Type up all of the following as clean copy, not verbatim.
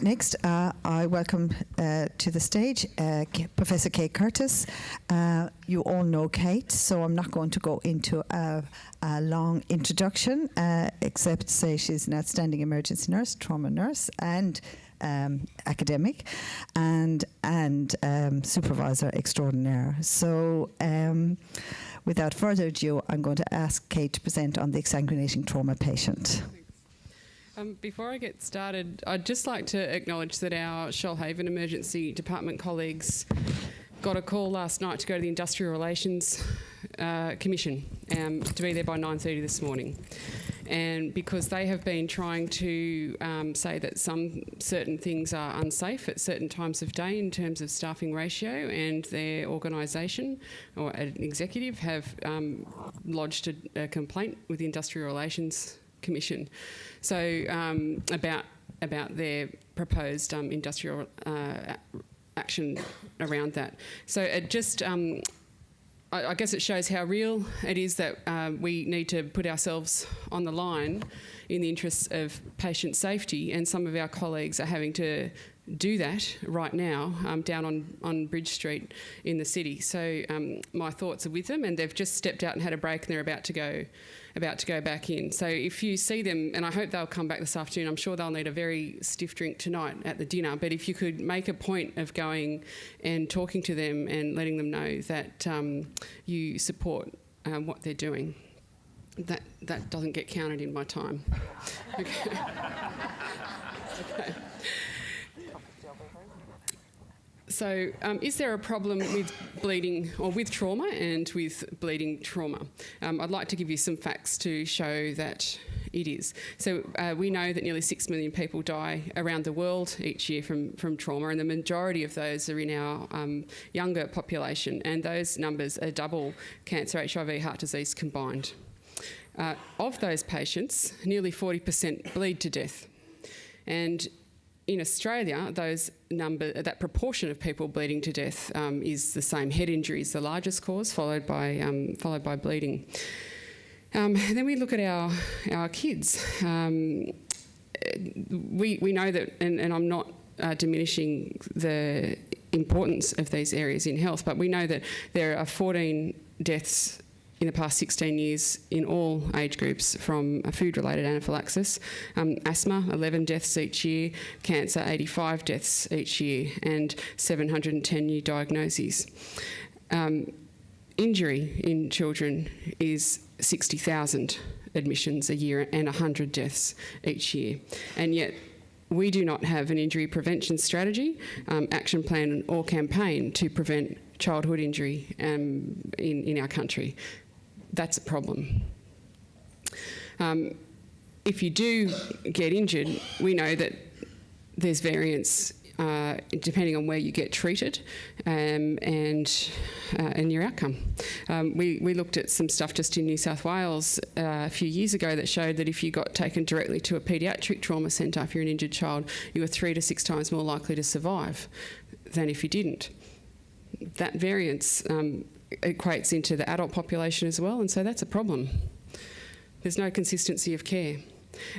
Next, I welcome to the stage Professor Kate Curtis. You all know Kate, so I'm not going to go into a long introduction, except to say she's an outstanding emergency nurse, trauma nurse, and academic, and supervisor extraordinaire. So without further ado, I'm going to ask Kate to present on the exsanguinating trauma patient. Before I get started, I'd just like to acknowledge that our Shoalhaven Emergency Department colleagues got a call last night to go to the Industrial Relations Commission to be there by 9:30 this morning. And because they have been trying to say that some certain things are unsafe at certain times of day in terms of staffing ratio, and their organisation or an executive have lodged a complaint with the Industrial Relations Commission. So about their proposed industrial action around that. So it just, I guess it shows how real it is that we need to put ourselves on the line in the interests of patient safety, and some of our colleagues are having to do that right now down on Bridge Street in the city. So my thoughts are with them, and they've just stepped out and had a break, and they're about to go back in. So if you see them, and I hope they'll come back this afternoon, I'm sure they'll need a very stiff drink tonight at the dinner, but if you could make a point of going and talking to them and letting them know that you support what they're doing. That doesn't get counted in my time. Okay. Okay. So is there a problem with bleeding or with trauma and with bleeding trauma? I'd like to give you some facts to show that it is. So we know that nearly 6 million people die around the world each year from trauma, and the majority of those are in our younger population, and those numbers are double cancer, HIV, heart disease combined. Of those patients, nearly 40% bleed to death. And in Australia, that proportion of people bleeding to death is the same. Head injury is the largest cause, followed by bleeding. Then we look at our kids. We know that, and I'm not diminishing the importance of these areas in health, but we know that there are 14 deaths in the past 16 years in all age groups from food-related anaphylaxis, asthma, 11 deaths each year, cancer, 85 deaths each year, and 710 new diagnoses. Injury in children is 60,000 admissions a year and 100 deaths each year. And yet we do not have an injury prevention strategy, action plan or campaign to prevent childhood injury in our country. That's a problem. If you do get injured, we know that there's variance depending on where you get treated and your outcome. We looked at some stuff just in New South Wales a few years ago that showed that if you got taken directly to a paediatric trauma centre, if you're an injured child, you were 3 to 6 times more likely to survive than if you didn't. That variance equates into the adult population as well, and so that's a problem. There's no consistency of care.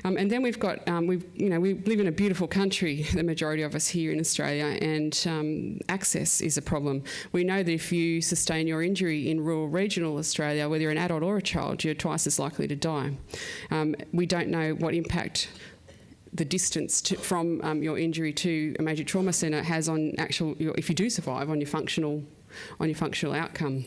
And then we've got, we live in a beautiful country, the majority of us here in Australia, and access is a problem. We know that if you sustain your injury in rural regional Australia, whether you're an adult or a child, you're twice as likely to die. We don't know what impact the distance from your injury to a major trauma centre has on if you do survive, on your functional outcome.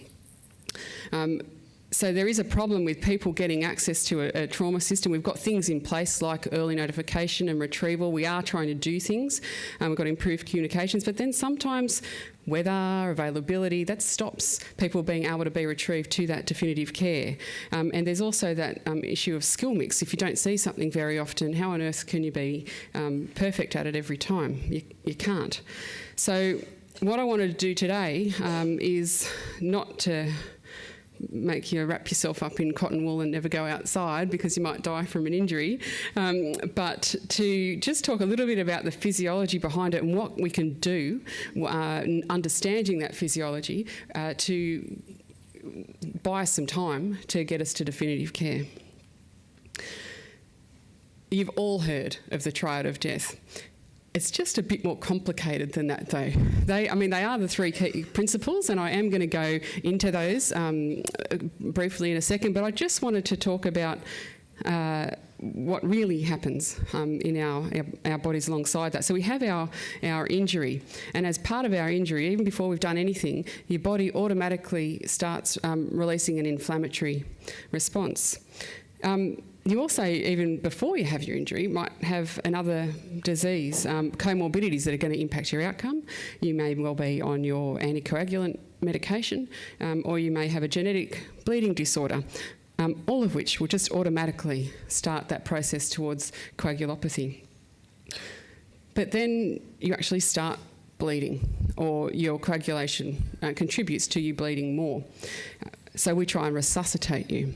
So there is a problem with people getting access to a trauma system. We've got things in place like early notification and retrieval. We are trying to do things. We've got improved communications, but then sometimes weather, availability, that stops people being able to be retrieved to that definitive care. And there's also that issue of skill mix. If you don't see something very often, how on earth can you be perfect at it every time? You can't. So what I wanted to do today is not to make you wrap yourself up in cotton wool and never go outside because you might die from an injury, but to just talk a little bit about the physiology behind it and what we can do, understanding that physiology to buy some time to get us to definitive care. You've all heard of the triad of death. It's just a bit more complicated than that, though. They are the three key principles, and I am going to go into those briefly in a second, but I just wanted to talk about what really happens in our bodies alongside that. So we have our injury, and as part of our injury, even before we've done anything, your body automatically starts releasing an inflammatory response. You also, even before you have your injury, might have another disease, comorbidities that are going to impact your outcome. You may well be on your anticoagulant medication, or you may have a genetic bleeding disorder, all of which will just automatically start that process towards coagulopathy. But then you actually start bleeding, or your coagulation contributes to you bleeding more. So we try and resuscitate you.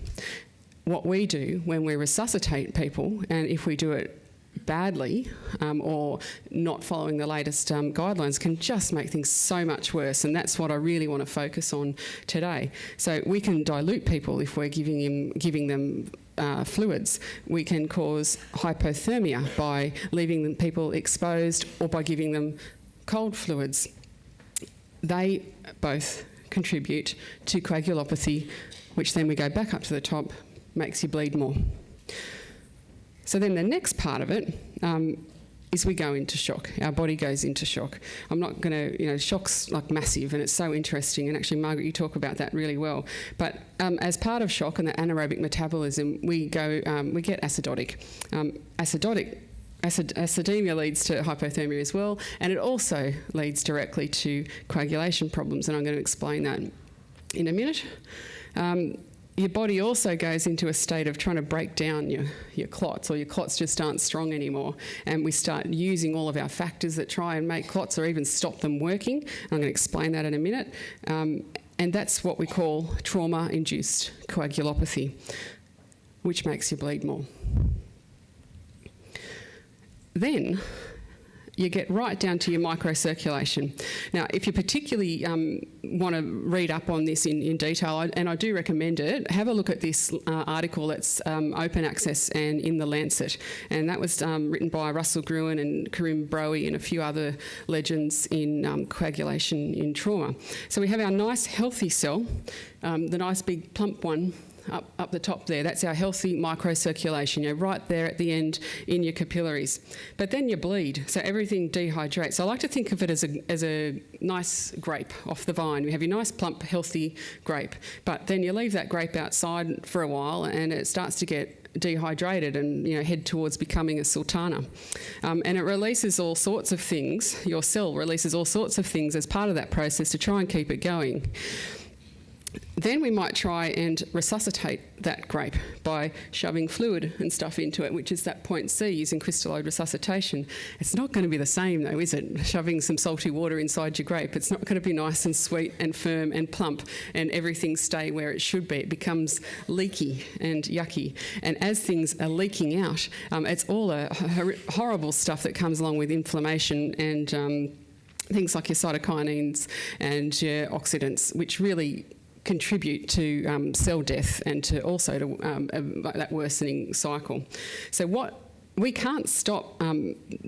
What we do when we resuscitate people, and if we do it badly or not following the latest guidelines, can just make things so much worse, and that's what I really want to focus on today. So we can dilute people if we're giving them fluids. We can cause hypothermia by leaving people exposed, or by giving them cold fluids. They both contribute to coagulopathy, which then we go back up to the top, makes you bleed more. So then the next part of it is we go into shock. Our body goes into shock. I'm not going to, shock's like massive, and it's so interesting, and actually, Margaret, you talk about that really well. But as part of shock and the anaerobic metabolism, we get acidotic. Acidemia leads to hypothermia as well, and it also leads directly to coagulation problems, and I'm going to explain that in a minute. Your body also goes into a state of trying to break down your clots, or your clots just aren't strong anymore, and we start using all of our factors that try and make clots or even stop them working. I'm going to explain that in a minute. And that's what we call trauma-induced coagulopathy, which makes you bleed more. Then you get right down to your microcirculation. Now, if you particularly want to read up on this in detail, and I do recommend it, have a look at this article that's open access and in the Lancet. And that was written by Russell Gruen and Karim Broey and a few other legends in coagulation in trauma. So we have our nice healthy cell, the nice big plump one, up the top there. That's our healthy microcirculation, right there at the end in your capillaries. But then you bleed, so everything dehydrates. So I like to think of it as a nice grape off the vine. You have your nice plump healthy grape, but then you leave that grape outside for a while and it starts to get dehydrated and head towards becoming a sultana. And it releases all sorts of things. Your cell releases all sorts of things as part of that process to try and keep it going. Then we might try and resuscitate that grape by shoving fluid and stuff into it, which is that point C, using crystalloid resuscitation. It's not going to be the same though, is it? Shoving some salty water inside your grape. It's not going to be nice and sweet and firm and plump and everything stay where it should be. It becomes leaky and yucky. And as things are leaking out, it's all a horrible stuff that comes along with inflammation and things like your cytokinins and your oxidants, which really contribute to cell death and to also to that worsening cycle. So we can't stop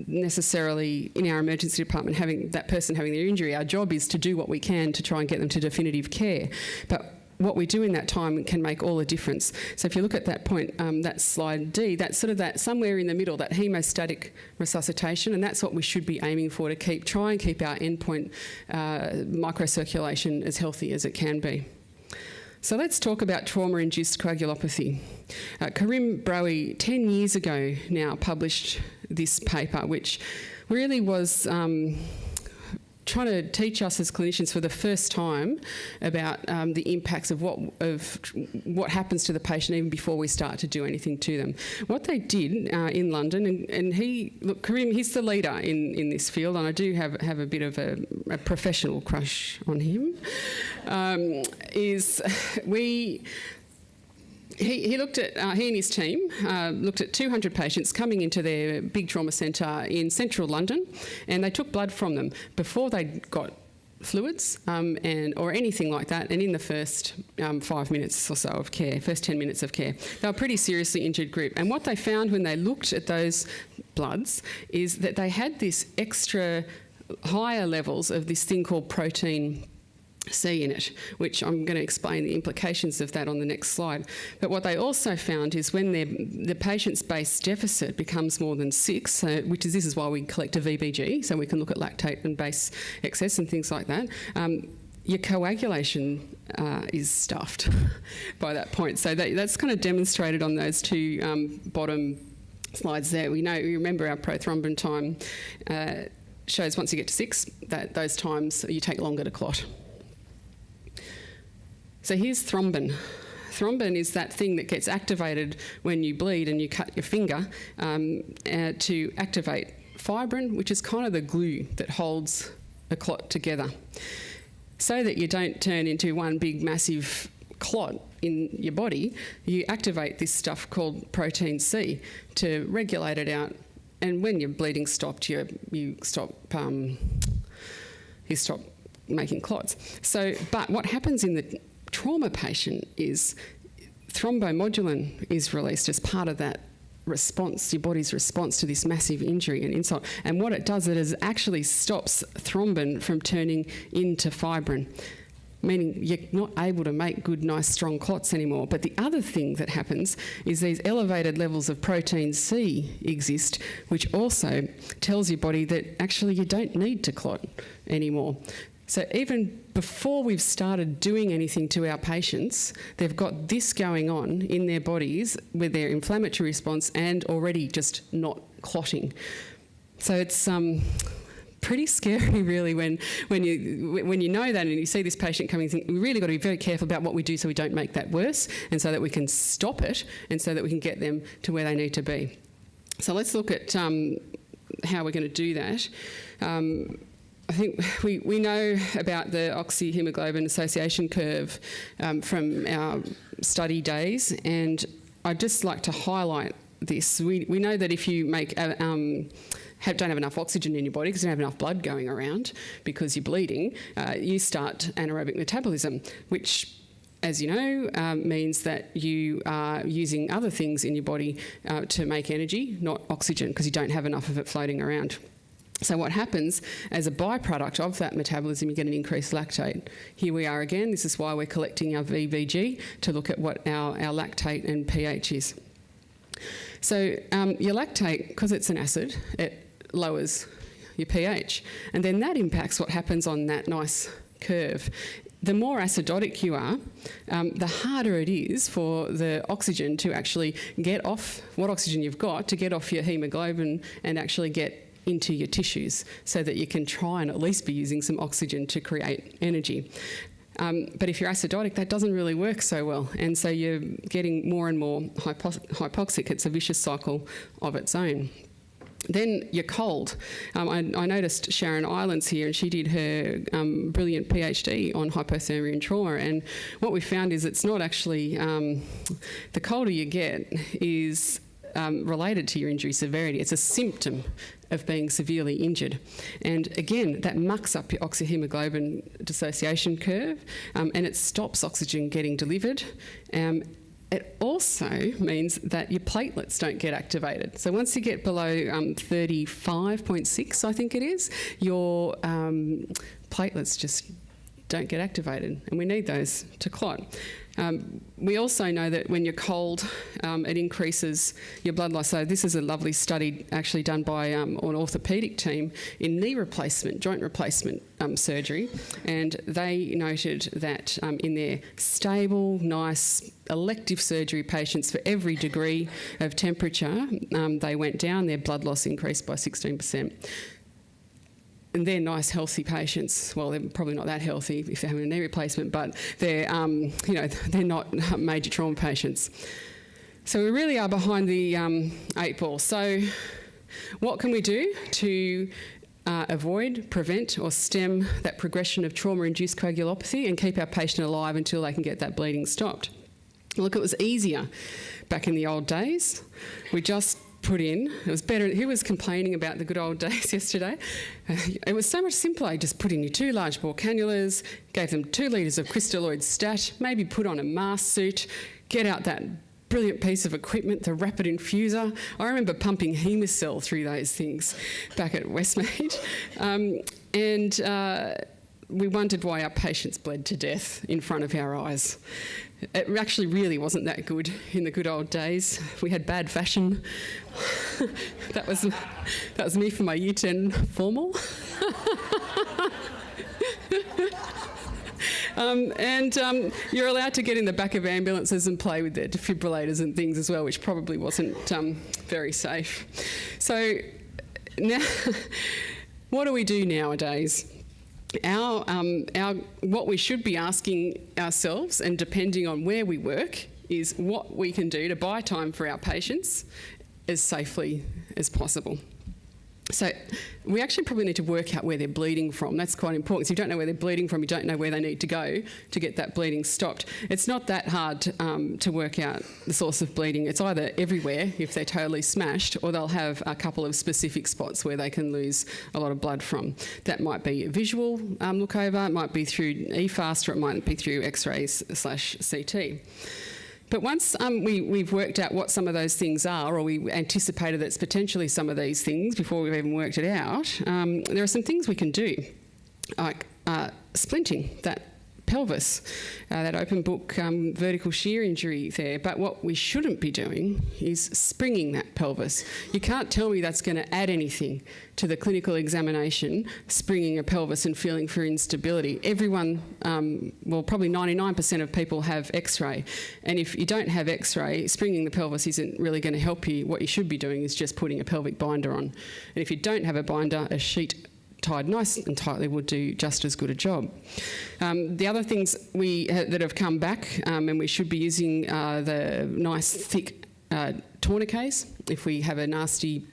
necessarily in our emergency department having that person having their injury. Our job is to do what we can to try and get them to definitive care. But what we do in that time can make all the difference. So if you look at that point, that slide D, that's sort of that somewhere in the middle, that hemostatic resuscitation, and that's what we should be aiming for to try and keep our endpoint microcirculation as healthy as it can be. So let's talk about trauma-induced coagulopathy. Karim Broey, 10 years ago now, published this paper, which really was trying to teach us as clinicians for the first time about the impacts of what happens to the patient even before we start to do anything to them. What they did in London, and Karim, he's the leader in this field, and I do have a bit of a professional crush on him, He looked at, he and his team looked at 200 patients coming into their big trauma centre in central London, and they took blood from them before they got fluids or anything like that, and in the first 5 minutes or so of care, first 10 minutes of care. They were a pretty seriously injured group, and what they found when they looked at those bloods is that they had this extra higher levels of this thing called protein C in it, which I'm going to explain the implications of that on the next slide. But what they also found is when the patient's base deficit becomes more than 6, this is why we collect a VBG, so we can look at lactate and base excess and things like that, your coagulation is stuffed by that point. So that's kind of demonstrated on those two bottom slides there. You remember our prothrombin time shows once you get to 6, that those times you take longer to clot. So here's thrombin. Thrombin is that thing that gets activated when you bleed and you cut your finger to activate fibrin, which is kind of the glue that holds a clot together. So that you don't turn into one big massive clot in your body, you activate this stuff called protein C to regulate it out. And when your bleeding stopped, you stop making clots. But what happens in the trauma patient is thrombomodulin is released as part of that response, your body's response to this massive injury and insult. And what it does, it actually stops thrombin from turning into fibrin, meaning you're not able to make good, nice, strong clots anymore. But the other thing that happens is these elevated levels of protein C exist, which also tells your body that actually you don't need to clot anymore. So even before we've started doing anything to our patients, they've got this going on in their bodies with their inflammatory response and already just not clotting. So it's pretty scary, really, when you know that and you see this patient coming. You think, we really got to be very careful about what we do so we don't make that worse, and so that we can stop it, and so that we can get them to where they need to be. So let's look at how we're going to do that. I think we know about the oxyhemoglobin association curve from our study days, and I'd just like to highlight this. We know that if you don't have enough oxygen in your body because you don't have enough blood going around because you're bleeding, you start anaerobic metabolism, which, as you know, means that you are using other things in your body to make energy, not oxygen, because you don't have enough of it floating around. So what happens as a byproduct of that metabolism, you get an increased lactate. Here we are again. This is why we're collecting our VBG to look at what our lactate and pH is. So your lactate, because it's an acid, it lowers your pH, and then that impacts what happens on that nice curve. The more acidotic you are, the harder it is for the oxygen to actually get off, what oxygen you've got, to get off your hemoglobin and actually get into your tissues, so that you can try and at least be using some oxygen to create energy. But if you're acidotic, that doesn't really work so well, and so you're getting more and more hypoxic. It's a vicious cycle of its own. Then you're cold. I noticed Sharon Islands here, and she did her brilliant PhD on hypothermia and trauma, and what we found is it's not actually, the colder you get is related to your injury severity. It's a symptom of being severely injured. And again, that mucks up your oxyhemoglobin dissociation curve, and it stops oxygen getting delivered. It also means that your platelets don't get activated. So once you get below 35.6, I think it is, your platelets just don't get activated, and we need those to clot. We also know that when you're cold, it increases your blood loss. So this is a lovely study actually done by an orthopaedic team in knee replacement, joint replacement surgery, and they noted that in their stable, nice, elective surgery patients, for every degree of temperature they went down, their blood loss increased by 16%. And they're nice, healthy patients. Well, they're probably not that healthy if they're having a knee replacement, but they're, they're not major trauma patients. So we really are behind the 8 ball. So what can we do to avoid, prevent or stem that progression of trauma-induced coagulopathy and keep our patient alive until they can get that bleeding stopped? Look, it was easier back in the old days. We just put in, it was better. Who was complaining about the good old days yesterday? It was so much simpler. Just put in your 2 large bore cannulas, gave them 2 litres of crystalloid stat, maybe put on a mask suit, get out that brilliant piece of equipment, the rapid infuser. I remember pumping Hemocell through those things back at Westmead. We wondered why our patients bled to death in front of our eyes. It actually really wasn't that good in the good old days. We had bad fashion. that was me for my Year 10 formal. You're allowed to get in the back of ambulances and play with their defibrillators and things as well, which probably wasn't very safe. So now, what do we do nowadays? What we should be asking ourselves, and depending on where we work, is what we can do to buy time for our patients as safely as possible. So we actually probably need to work out where they're bleeding from. That's quite important. So if you don't know where they're bleeding from, you don't know where they need to go to get that bleeding stopped. It's not that hard to work out the source of bleeding. It's either everywhere, if they're totally smashed, or they'll have a couple of specific spots where they can lose a lot of blood from. That might be a visual look over, it might be through EFAST, or it might be through X-rays/CT. But once we've worked out what some of those things are, or we anticipated that it's potentially some of these things before we've even worked it out, there are some things we can do, like splinting that pelvis, that open book vertical shear injury there. But what we shouldn't be doing is springing that pelvis. You can't tell me that's going to add anything to the clinical examination, springing a pelvis and feeling for instability. Everyone, well, probably 99% of people have X-ray. And if you don't have X-ray, springing the pelvis isn't really going to help you. What you should be doing is just putting a pelvic binder on. And if you don't have a binder, a sheet tied nice and tightly would do just as good a job. The other things that have come back, and we should be using the nice thick tourniquets if we have a nasty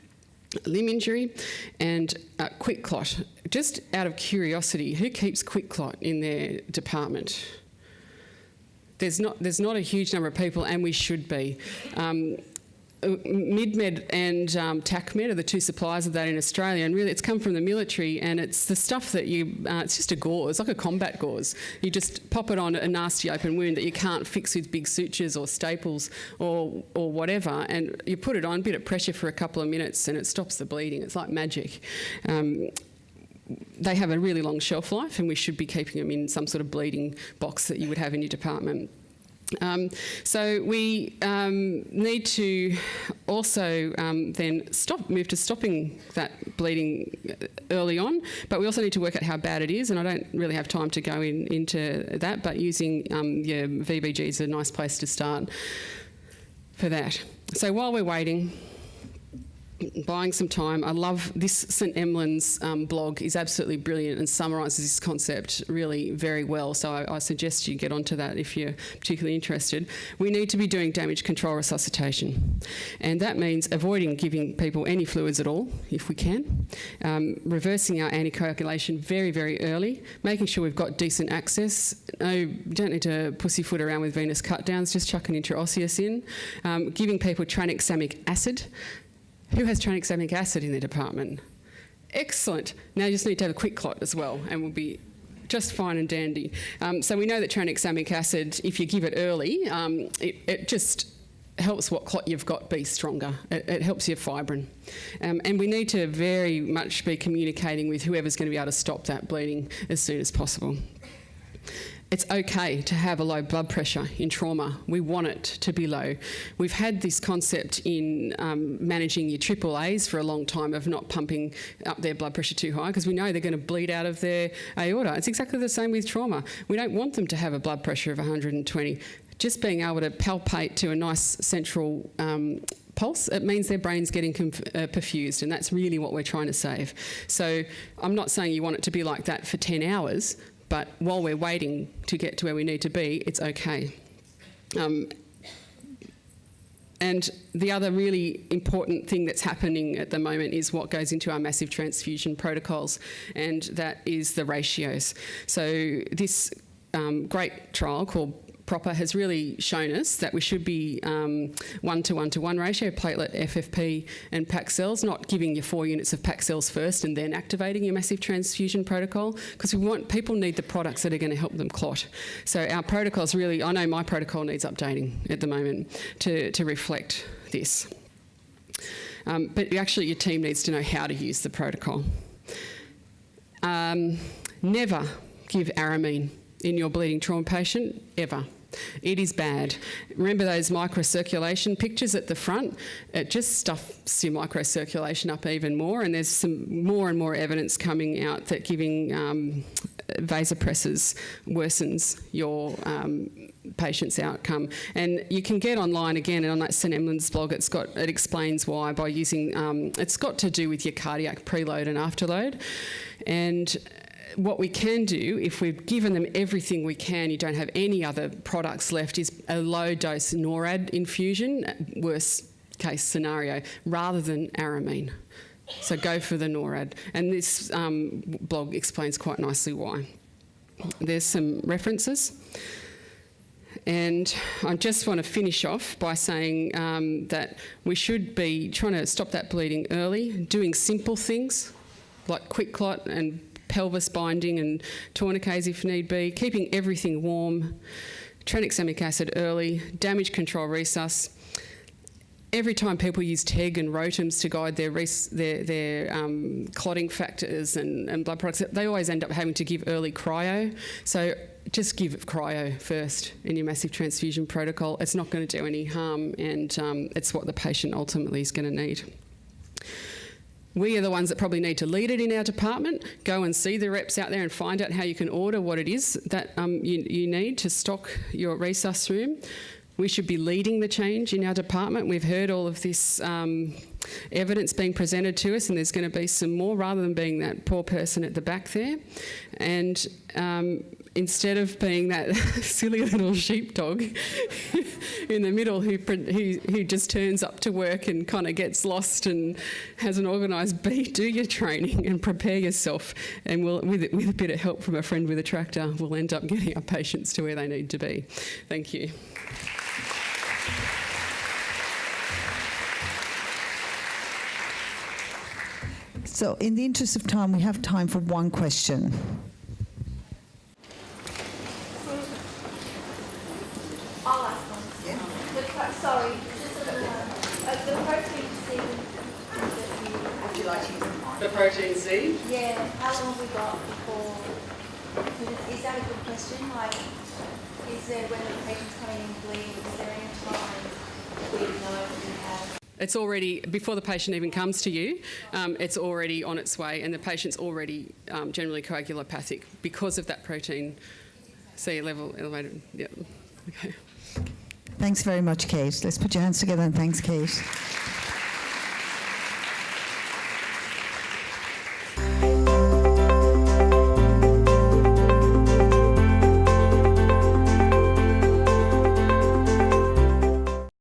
limb injury, and quick clot. Just out of curiosity, who keeps quick clot in their department? There's not a huge number of people, and we should be. MidMed and TACMed are the two suppliers of that in Australia, and really it's come from the military, and it's the stuff that it's just a gauze, like a combat gauze. You just pop it on a nasty open wound that you can't fix with big sutures or staples or whatever, and you put it on, a bit of pressure for a couple of minutes, and it stops the bleeding. It's like magic. They have a really long shelf life, and we should be keeping them in some sort of bleeding box that you would have in your department. So we need to also then move to stopping that bleeding early on, but we also need to work out how bad it is, and I don't really have time to go into that, but using your VBG is a nice place to start for that. So while we're waiting, buying some time. I love this. St Emlyn's blog is absolutely brilliant and summarises this concept really very well, so I suggest you get onto that if you're particularly interested. We need to be doing damage control resuscitation, and that means avoiding giving people any fluids at all if we can, reversing our anticoagulation very, very early, making sure we've got decent access. No, you don't need to pussyfoot around with venous cut downs, just chuck an intraosseous in, giving people tranexamic acid. Who has tranexamic acid in their department? Excellent. Now you just need to have a quick clot as well, and we'll be just fine and dandy. So we know that tranexamic acid, if you give it early, it just helps what clot you've got be stronger. It helps your fibrin. And we need to very much be communicating with whoever's going to be able to stop that bleeding as soon as possible. It's okay to have a low blood pressure in trauma. We want it to be low. We've had this concept in managing your AAAs for a long time of not pumping up their blood pressure too high, because we know they're going to bleed out of their aorta. It's exactly the same with trauma. We don't want them to have a blood pressure of 120. Just being able to palpate to a nice central pulse, it means their brain's getting perfused, and that's really what we're trying to save. So I'm not saying you want it to be like that for 10 hours, but while we're waiting to get to where we need to be, it's okay. And the other really important thing that's happening at the moment is what goes into our massive transfusion protocols, and that is the ratios. So this great trial called proper has really shown us that we should be 1-to-1-to-1 ratio, platelet, FFP and PAC cells, not giving you 4 units of PAC cells first and then activating your massive transfusion protocol, because people need the products that are going to help them clot. So our protocols really, I know my protocol needs updating at the moment to reflect this. But actually your team needs to know how to use the protocol. Never give aramine in your bleeding trauma patient, ever. It is bad. Remember those microcirculation pictures at the front? It just stuffs your microcirculation up even more, and there's some more and more evidence coming out that giving vasopressors worsens your patient's outcome. And you can get online again, and on that St Emlyn's blog it explains why, by using, it's got to do with your cardiac preload and afterload. And what we can do, if we've given them everything we can, you don't have any other products left, is a low dose NORAD infusion, worst case scenario, rather than aramine. So go for the NORAD. And this blog explains quite nicely why. There's some references. And I just want to finish off by saying that we should be trying to stop that bleeding early, doing simple things like quick clot and pelvis binding and tourniquets if need be, keeping everything warm, tranexamic acid early, damage control resus. Every time people use TEG and ROTEMs to guide their clotting factors and blood products, they always end up having to give early cryo. So just give cryo first in your massive transfusion protocol. It's not going to do any harm, and it's what the patient ultimately is going to need. We are the ones that probably need to lead it in our department. Go and see the reps out there and find out how you can order what it is that you need to stock your resus room. We should be leading the change in our department. We've heard all of this evidence being presented to us, and there's going to be some more, rather than being that poor person at the back there. And instead of being that silly little sheepdog in the middle who just turns up to work and kind of gets lost and has an organised beat, do your training and prepare yourself. And with a bit of help from a friend with a tractor, we'll end up getting our patients to where they need to be. Thank you. So in the interest of time, we have time for one question. I'll ask one. Yeah. Sorry, just the protein C. Would you like to use mine? The protein C? Yeah. How long have we got before? Is that a good question? Like, is there, when the patient's coming in bleeding, is there any time we know that we have? It's already, before the patient even comes to you, it's already on its way, and the patient's already generally coagulopathic because of that protein C level elevated. Yep. Okay. Thanks very much, Kate. Let's put your hands together and thanks, Kate.